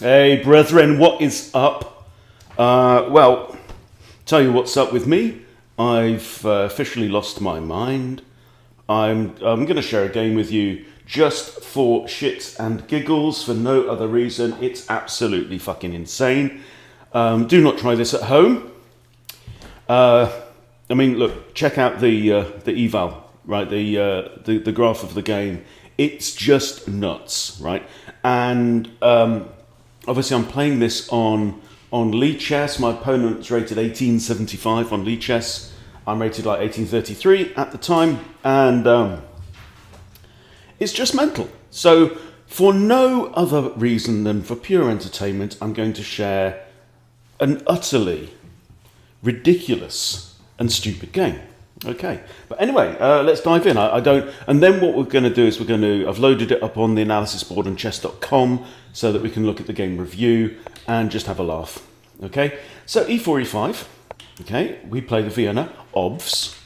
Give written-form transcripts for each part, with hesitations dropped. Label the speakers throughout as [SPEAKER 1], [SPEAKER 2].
[SPEAKER 1] Hey, brethren, what is up? Well, tell you what's up with me. I've officially lost my mind. I'm going to share a game with you just for shits and giggles, for no other reason. It's absolutely fucking insane. Do not try this at home. I mean, look, check out the eval, right? The graph of the game. It's just nuts, right? And obviously, I'm playing this on Lichess. My opponent's rated 1875 on Lichess. I'm rated like 1833 at the time, and it's just mental. So, for no other reason than for pure entertainment, I'm going to share an utterly ridiculous and stupid game. Okay, but anyway, let's dive in. And then what we're going to do is I've loaded it up on the analysis board on chess.com so that we can look at the game review and just have a laugh. Okay, so e4, e5. Okay, we play the Vienna, obvs.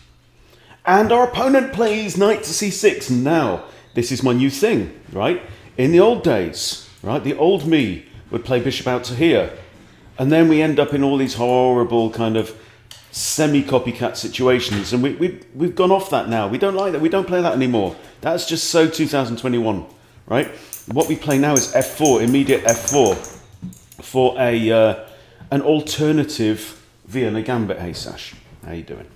[SPEAKER 1] And our opponent plays knight to c6. Now, this is my new thing, right? In the old days, right, the old me would play bishop out to here. And then we end up in all these horrible kind of semi-copycat situations, and we've gone off that now. We don't like that. We don't play that anymore. That's just so 2021, right? What we play now is f4, immediate f4, for an alternative Vienna gambit. Hey Sash, how you doing?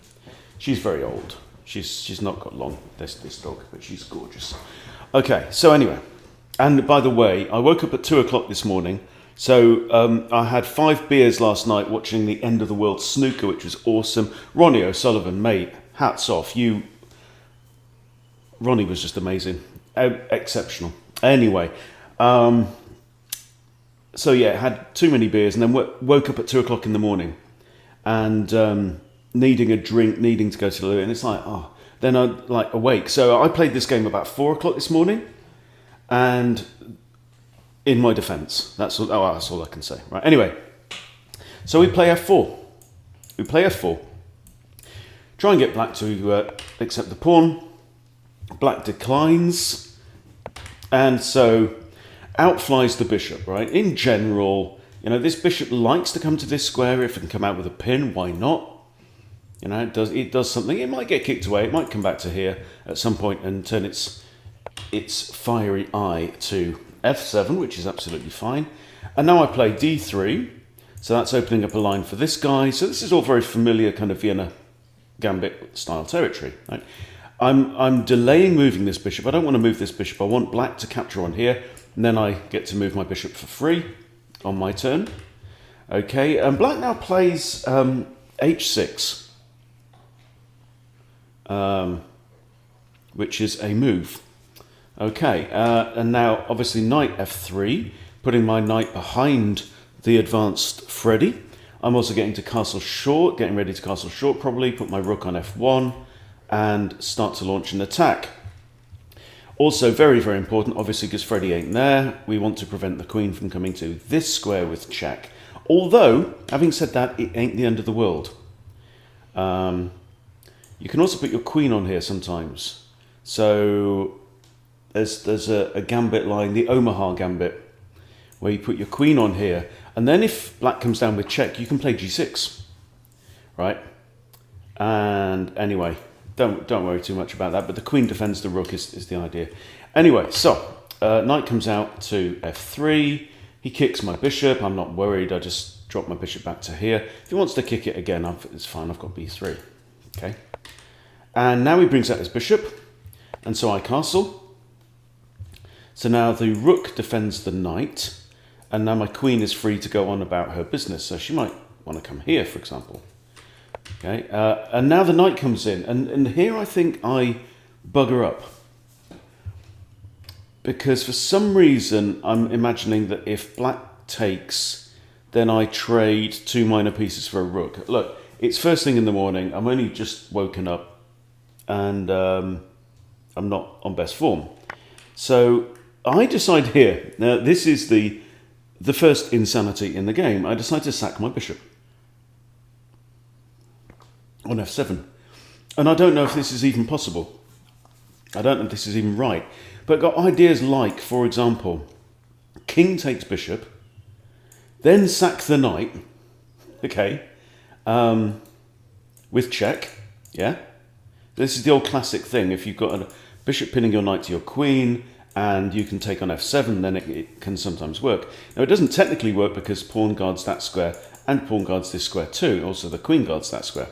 [SPEAKER 1] She's very old. She's not got long, this dog, but she's gorgeous. Okay, so anyway, and by the way, I woke up at 2 o'clock this morning. So I had 5 beers last night watching the End of the World snooker, which was awesome. Ronnie O'Sullivan, mate, hats off. Ronnie was just amazing. Exceptional. Anyway, so yeah, had too many beers and then woke up at 2 o'clock in the morning and needing a drink, needing to go to the loo. And it's like, then I'm like awake. So I played this game about 4 o'clock this morning, and in my defense, that's all I can say. Right. Anyway, so we play f4. Try and get black to accept the pawn. Black declines, and so out flies the bishop. Right. In general, this bishop likes to come to this square. If it can come out with a pin, why not? It does something. It might get kicked away. It might come back to here at some point and turn its fiery eye to f7, which is absolutely fine. And now I play d3, so that's opening up a line for this guy. So this is all very familiar kind of Vienna gambit style territory. Right? I'm delaying moving this bishop. I don't want to move this bishop. I want black to capture on here, and then I get to move my bishop for free on my turn. Okay, and black now plays h6, which is a move. Okay, and now obviously knight f3, putting my knight behind the advanced Freddy. I'm also getting ready to castle short probably, put my rook on f1 and start to launch an attack. Also very, very important, obviously, because Freddy ain't there, we want to prevent the queen from coming to this square with check. Although, having said that, it ain't the end of the world. You can also put your queen on here sometimes. So there's a gambit line, the Omaha gambit, where you put your queen on here, and then if black comes down with check, you can play g6, right? And anyway, don't worry too much about that, but the queen defends the rook is the idea. Anyway, so knight comes out to f3, he kicks my bishop, I'm not worried, I just drop my bishop back to here. If he wants to kick it again, it's fine, I've got b3, okay? And now he brings out his bishop, and so I castle. So now the rook defends the knight, and now my queen is free to go on about her business. So she might want to come here, for example. Okay, and now the knight comes in, and here I think I bugger up. Because for some reason, I'm imagining that if black takes, then I trade 2 minor pieces for a rook. Look, it's first thing in the morning, I'm only just woken up, and I'm not on best form. So I decide here, now this is the first insanity in the game, I decide to sack my bishop on f7. And I don't know if this is even possible. I don't know if this is even right. But got ideas like, for example, king takes bishop, then sack the knight, okay, with check, yeah? This is the old classic thing. If you've got a bishop pinning your knight to your queen and you can take on f7, then it can sometimes work. Now, it doesn't technically work because pawn guards that square and pawn guards this square too. Also, the queen guards that square.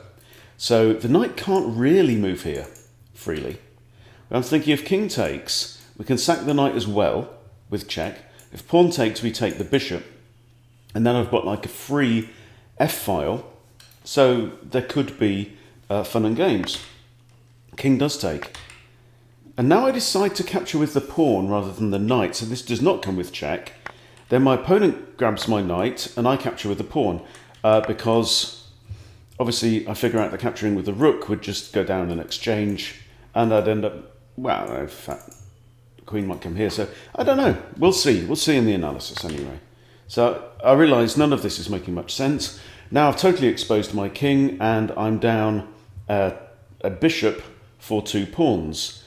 [SPEAKER 1] So the knight can't really move here freely. But I'm thinking if king takes, we can sack the knight as well with check. If pawn takes, we take the bishop. And then I've got like a free f-file. So there could be fun and games. King does take. And now I decide to capture with the pawn rather than the knight. So this does not come with check. Then my opponent grabs my knight and I capture with the pawn. Because obviously I figure out that capturing with the rook would just go down and exchange. And I'd end up, well, in fact, the queen might come here. So I don't know. We'll see. We'll see in the analysis anyway. So I realise none of this is making much sense. Now I've totally exposed my king and I'm down a bishop for 2 pawns.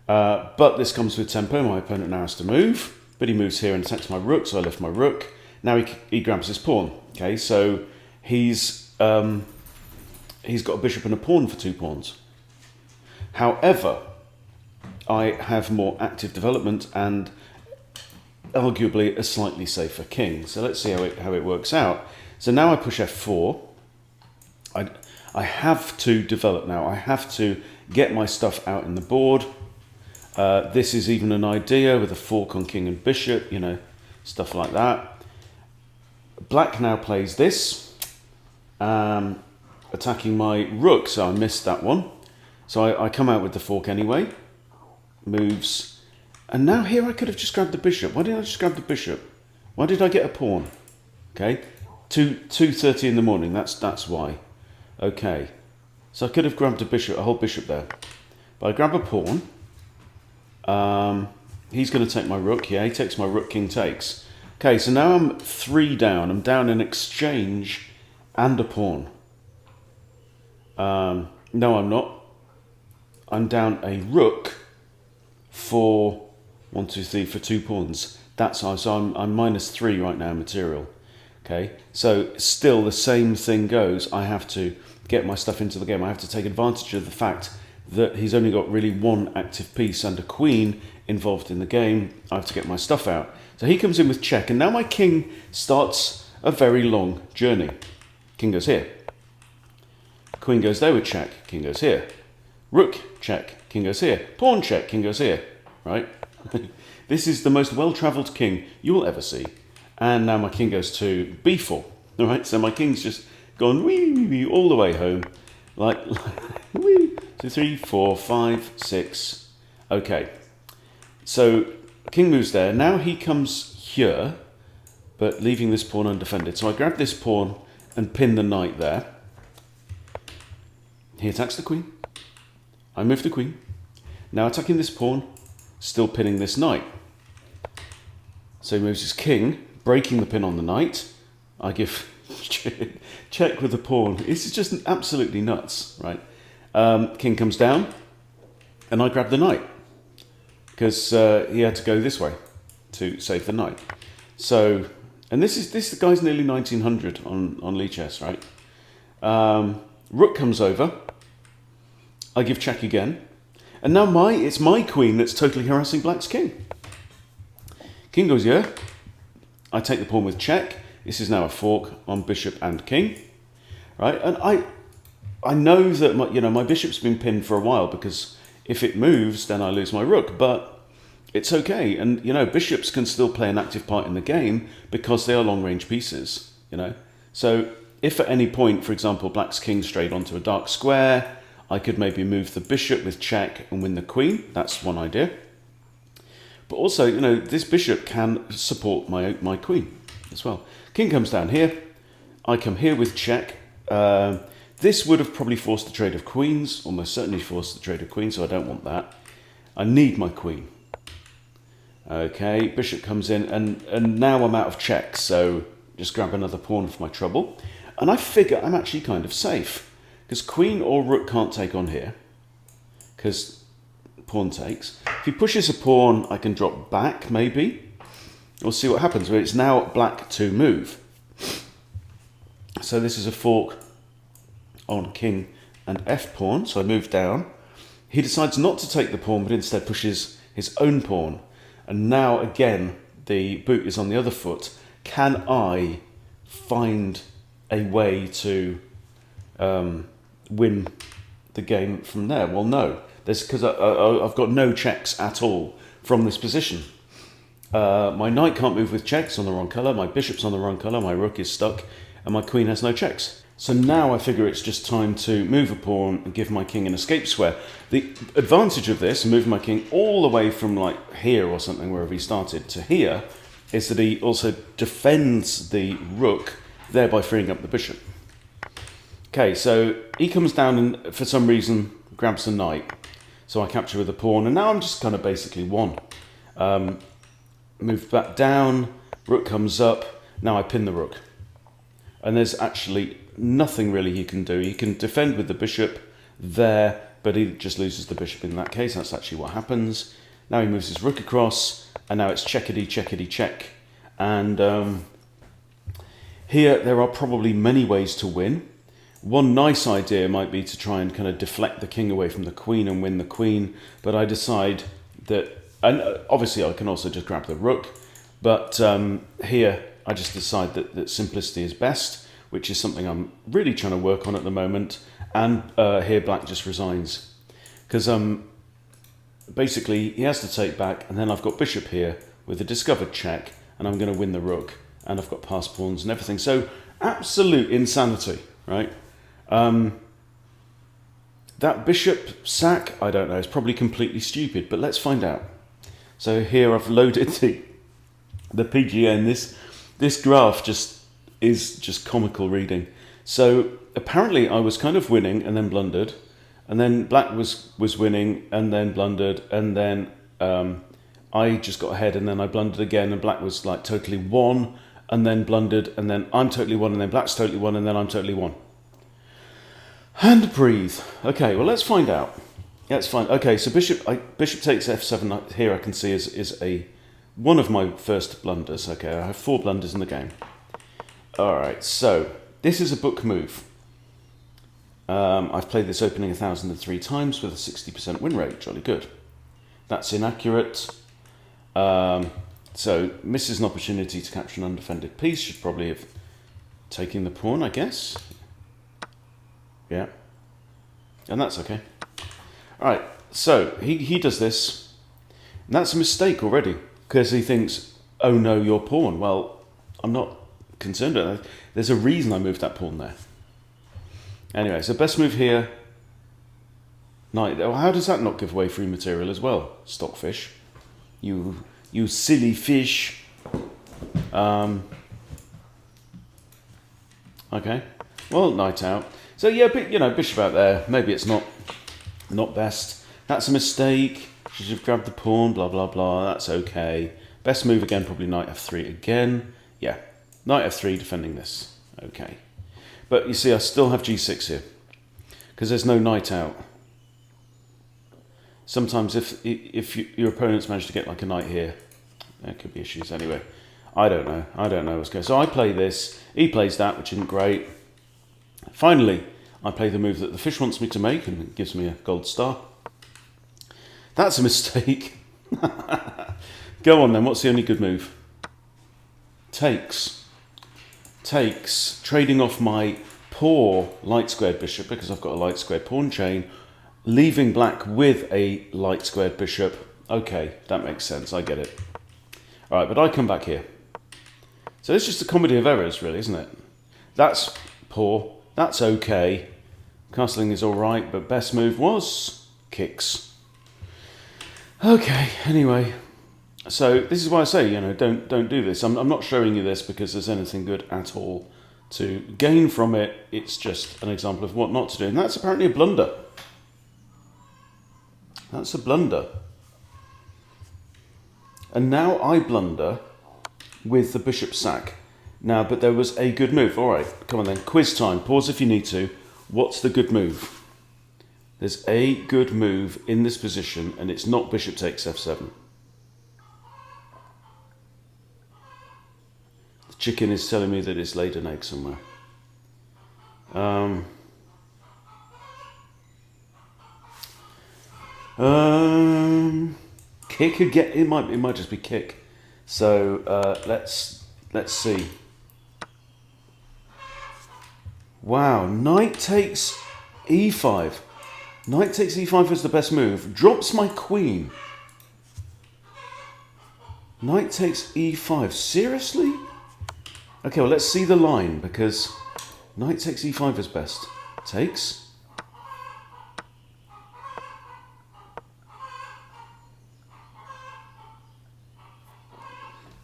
[SPEAKER 1] But this comes with tempo. My opponent now has to move, but he moves here and attacks my rook, so I lift my rook. Now he grabs his pawn. Okay, so he's got a bishop and a pawn for 2 pawns. However, I have more active development and arguably a slightly safer king. So let's see how it works out. So now I push f4. I have to develop now. I have to get my stuff out in the board. This is even an idea with a fork on king and bishop, you know, stuff like that. Black now plays this, attacking my rook, so I missed that one. So I come out with the fork anyway, moves, and now here I could have just grabbed the bishop. Why didn't I just grab the bishop? Why did I get a pawn? Okay, 2:30 in the morning, that's why. Okay, so I could have grabbed a whole bishop there. But I grab a pawn. He's going to take my rook. Yeah, he takes my rook, king takes. Okay, so now I'm 3 down. I'm down an exchange and a pawn. No, I'm not. I'm down a rook for 1, 2, 3 for 2 pawns. That's how. So I'm -3 right now in material. Okay, so still the same thing goes. I have to get my stuff into the game. I have to take advantage of the fact that he's only got really 1 active piece and a queen involved in the game. I have to get my stuff out. So he comes in with check, and now my king starts a very long journey. King goes here. Queen goes there with check. King goes here. Rook, check. King goes here. Pawn, check. King goes here. Right? This is the most well-travelled king you will ever see. And now my king goes to b4. All right? So my king's just gone wee, wee, wee, all the way home. Like wee. 2, 3, 4, 5, 6. Okay. So king moves there. Now he comes here, but leaving this pawn undefended. So I grab this pawn and pin the knight there. He attacks the queen. I move the queen. Now attacking this pawn, still pinning this knight. So he moves his king, breaking the pin on the knight. I give check with the pawn. This is just absolutely nuts, right? King comes down, and I grab the knight because he had to go this way to save the knight. So, and this guy's nearly 1900 on Lichess, right? Rook comes over. I give check again, and now it's my queen that's totally harassing Black's king. King goes here. I take the pawn with check. This is now a fork on bishop and king, right? And I know that my bishop's been pinned for a while because if it moves, then I lose my rook. But it's okay, and bishops can still play an active part in the game because they are long-range pieces. So if at any point, for example, Black's king strayed onto a dark square, I could maybe move the bishop with check and win the queen. That's one idea. But also, this bishop can support my queen as well. King comes down here. I come here with check. This would have probably forced the trade of queens, almost certainly forced the trade of queens, so I don't want that. I need my queen. Okay, bishop comes in, and now I'm out of check, so just grab another pawn for my trouble. And I figure I'm actually kind of safe, because queen or rook can't take on here, because pawn takes. If he pushes a pawn, I can drop back, maybe. We'll see what happens. But it's now black to move. So this is a fork on king and f pawn, so I move down. He decides not to take the pawn, but instead pushes his own pawn. And now again, the boot is on the other foot. Can I find a way to win the game from there? Well, no. Because I've got no checks at all from this position. My knight can't move with checks on the wrong colour, my bishop's on the wrong colour, my rook is stuck, and my queen has no checks. So now I figure it's just time to move a pawn and give my king an escape square. The advantage of this, moving my king all the way from like here or something, wherever he started, to here, is that he also defends the rook, thereby freeing up the bishop. Okay, so he comes down and for some reason grabs the knight. So I capture with a pawn, and now I'm just kind of basically won. Move back down, rook comes up, now I pin the rook. And there's actually nothing really he can do. He can defend with the bishop there, but he just loses the bishop in that case. That's actually what happens. Now he moves his rook across, and now it's checkity, checkity, check. And here there are probably many ways to win. One nice idea might be to try and kind of deflect the king away from the queen and win the queen, but I decide that, and obviously I can also just grab the rook, but here I just decide that simplicity is best, which is something I'm really trying to work on at the moment, and here black just resigns. Because basically he has to take back, and then I've got bishop here with a discovered check, and I'm going to win the rook, and I've got passed pawns and everything. So absolute insanity, right? That bishop sack, I don't know, it's probably completely stupid, but let's find out. So here I've loaded the PGN. This graph is just comical reading. So apparently I was kind of winning and then blundered, and then black was winning and then blundered, and then I just got ahead and then I blundered again, and black was like totally won and then blundered, and then I'm totally won, and then black's totally won, and then I'm totally won. And breathe. Okay, well, let's find out. Let's find. Okay, so bishop takes f7 here. I can see is one of my first blunders. Okay, I have 4 blunders in the game. All right, so this is a book move. I've played this opening 1,003 times with a 60% win rate. Jolly good. That's inaccurate. So misses an opportunity to capture an undefended piece. Should probably have taken the pawn, I guess. Yeah, and that's okay. All right, so he does this, and that's a mistake already, because he thinks, oh no, your pawn. Well, I'm not concerned with that. There's a reason I moved that pawn there. Anyway, so best move here, knight. Well, how does that not give away free material as well? Stockfish, you silly fish. Okay, well, knight out. So yeah, but, bishop out there. Maybe it's not best. That's a mistake. Should have grabbed the pawn. Blah blah blah. That's okay. Best move again, probably knight f3 again. Yeah, knight f3 defending this. Okay, but you see, I still have g6 here because there's no knight out. Sometimes if your opponents manage to get like a knight here, there could be issues. Anyway, I don't know what's going on. So I play this. He plays that, which isn't great. Finally, I play the move that the fish wants me to make, and it gives me a gold star. That's a mistake. Go on then, what's the only good move? Takes. Trading off my poor light squared bishop, because I've got a light squared pawn chain, leaving black with a light squared bishop. Okay, that makes sense, I get it. All right, but I come back here. So it's just a comedy of errors, really, isn't it? That's poor. That's okay. Castling is all right, but best move was kicks. Okay, anyway. So this is why I say, don't do this. I'm not showing you this because there's anything good at all to gain from it. It's just an example of what not to do. And that's apparently a blunder. That's a blunder. And now I blunder with the bishop sack. Now, but there was a good move. All right, come on then. Quiz time. Pause if you need to. What's the good move? There's a good move in this position, and it's not bishop takes f7. The chicken is telling me that it's laid an egg somewhere. Kick again. It might just be kick. So let's see. Wow, knight takes e5. Knight takes e5 is the best move. Drops my queen. Knight takes e5. Seriously? Okay, well, let's see the line, because knight takes e5 is best. Takes.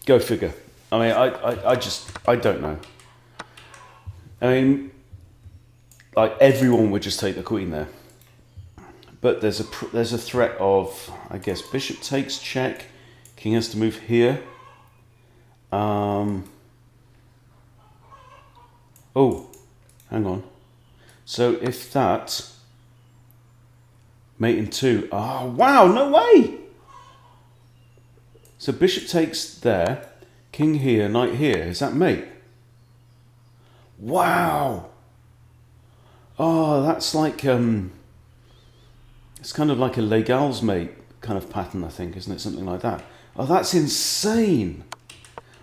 [SPEAKER 1] Go figure. I mean, I don't know. I mean, like, everyone would just take the queen there. But there's a threat of, I guess, bishop takes, check. King has to move here. Oh, hang on. So if that, mate in 2. Oh, wow, no way! So bishop takes there, king here, knight here. Is that mate? Wow! Oh, that's like, it's kind of like a Legal's mate kind of pattern, I think, isn't it? Something like that. Oh, that's insane.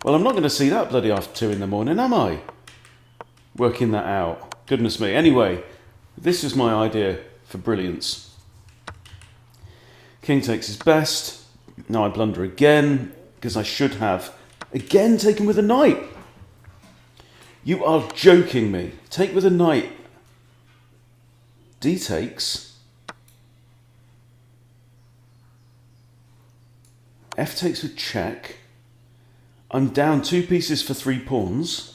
[SPEAKER 1] Well, I'm not going to see that bloody after 2 in the morning, am I? Working that out. Goodness me. Anyway, this is my idea for brilliance. King takes his best. Now I blunder again, because I should have, again, taken with a knight. You are joking me. Take with a knight. D takes. F takes with check. I'm down 2 pieces for 3 pawns.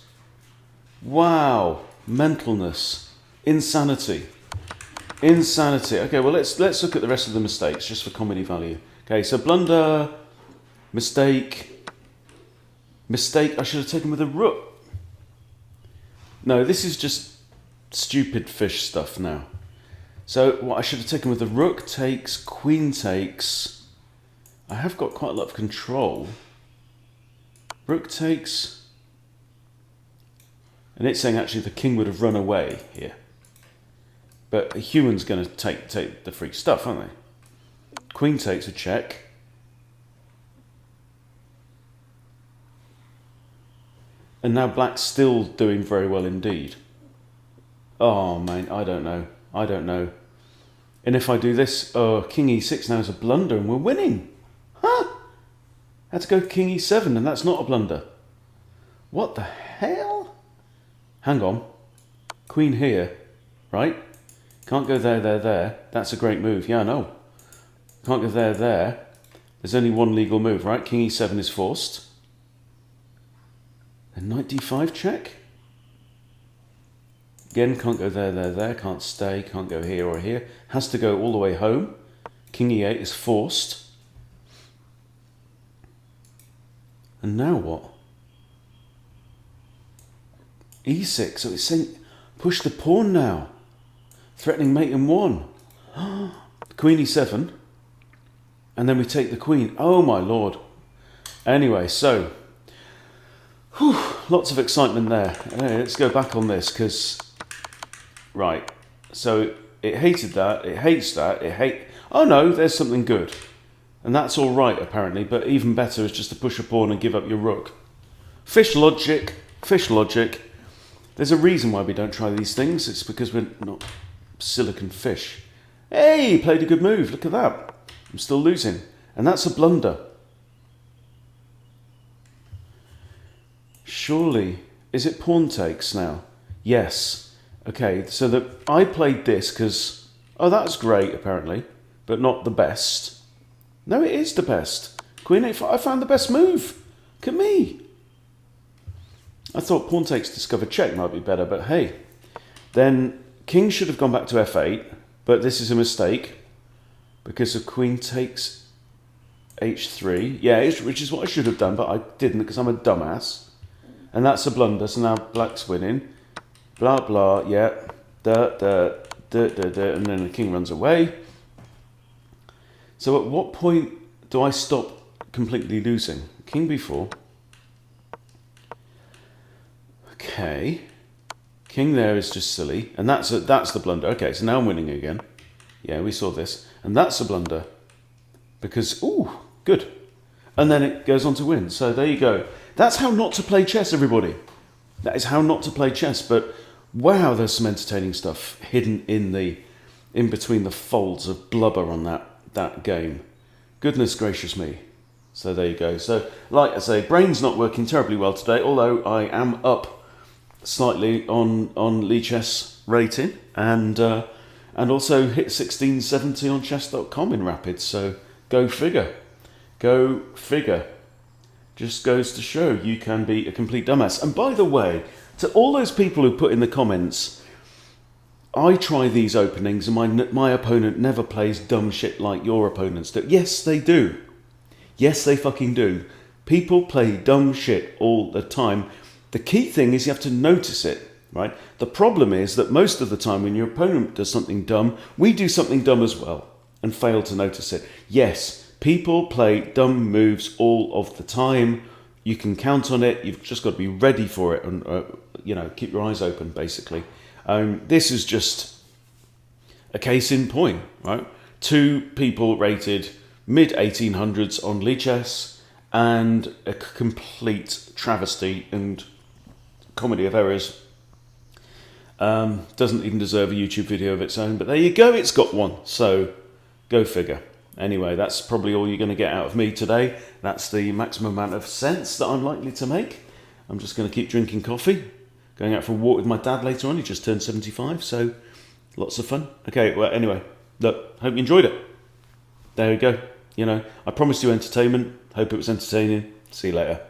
[SPEAKER 1] Wow. Mentalness. Insanity. Insanity. Okay, well, let's look at the rest of the mistakes, just for comedy value. Okay, so blunder, mistake, I should have taken with a rook. No, this is just stupid fish stuff now. So what I should have taken with the rook takes, queen takes. I have got quite a lot of control. Rook takes. And it's saying actually the king would have run away here. But a human's going to take the free stuff, aren't they? Queen takes a check. And now black's still doing very well indeed. Oh, man, I don't know. And if I do this, oh, king e6 now is a blunder and we're winning. Huh? Had to go king e7 and that's not a blunder. What the hell? Hang on. Queen here, right? Can't go there. That's a great move. Yeah, I know. Can't go there. There's only one legal move, right? King e7 is forced. And knight d5 check. Again, can't go there. Can't stay. Can't go here or here. Has to go all the way home. King e8 is forced. And now what? e6. So it's saying push the pawn now. Threatening mate in 1. Queen e7. And then we take the queen. Oh my lord. Anyway, so lots of excitement there. Let's go back on this because, right. So it hated that. It hates that. Oh no, there's something good. And that's all right apparently. But even better is just to push a pawn and give up your rook. Fish logic. There's a reason why we don't try these things. It's because we're not silicon fish. Hey, played a good move. Look at that. I'm still losing. And that's a blunder. Surely. Is it pawn takes now? Yes. Okay, so I played this because, oh, that's great apparently, but not the best. No, it is the best. Queen a5. I found the best move. Look at me. I thought pawn takes discover check might be better, but hey. Then king should have gone back to f8, but this is a mistake because of queen takes h3. Yeah, which is what I should have done, but I didn't because I'm a dumbass. And that's a blunder, so now black's winning. Blah, blah, yeah. And then the king runs away. So at what point do I stop completely losing? King b4. Okay. King there is just silly. And that's the blunder. Okay, so now I'm winning again. Yeah, we saw this. And that's a blunder. Because, ooh, good. And then it goes on to win. So there you go. That's how not to play chess, everybody. That is how not to play chess. But wow, there's some entertaining stuff hidden in between the folds of blubber on that game. Goodness gracious me. So there you go. So like I say, brain's not working terribly well today, although I am up slightly on Lichess rating and also hit 1670 on chess.com in Rapids. So go figure. Go figure. Just goes to show you can be a complete dumbass. And by the way, to all those people who put in the comments, I try these openings and my opponent never plays dumb shit like your opponents do. Yes, they do. Yes, they fucking do. People play dumb shit all the time. The key thing is you have to notice it, right? The problem is that most of the time when your opponent does something dumb, we do something dumb as well and fail to notice it. Yes, people play dumb moves all of the time. You can count on it. You've just got to be ready for it and, keep your eyes open, basically. This is just a case in point, right? 2 people rated mid-1800s on Lichess and a complete travesty and comedy of errors. Doesn't even deserve a YouTube video of its own, but there you go, it's got one. So go figure. Anyway, that's probably all you're going to get out of me today. That's the maximum amount of sense that I'm likely to make. I'm just going to keep drinking coffee, going out for a walk with my dad later on. He just turned 75, so lots of fun. Okay, well, anyway, look, hope you enjoyed it. There we go. I promised you entertainment. Hope it was entertaining. See you later.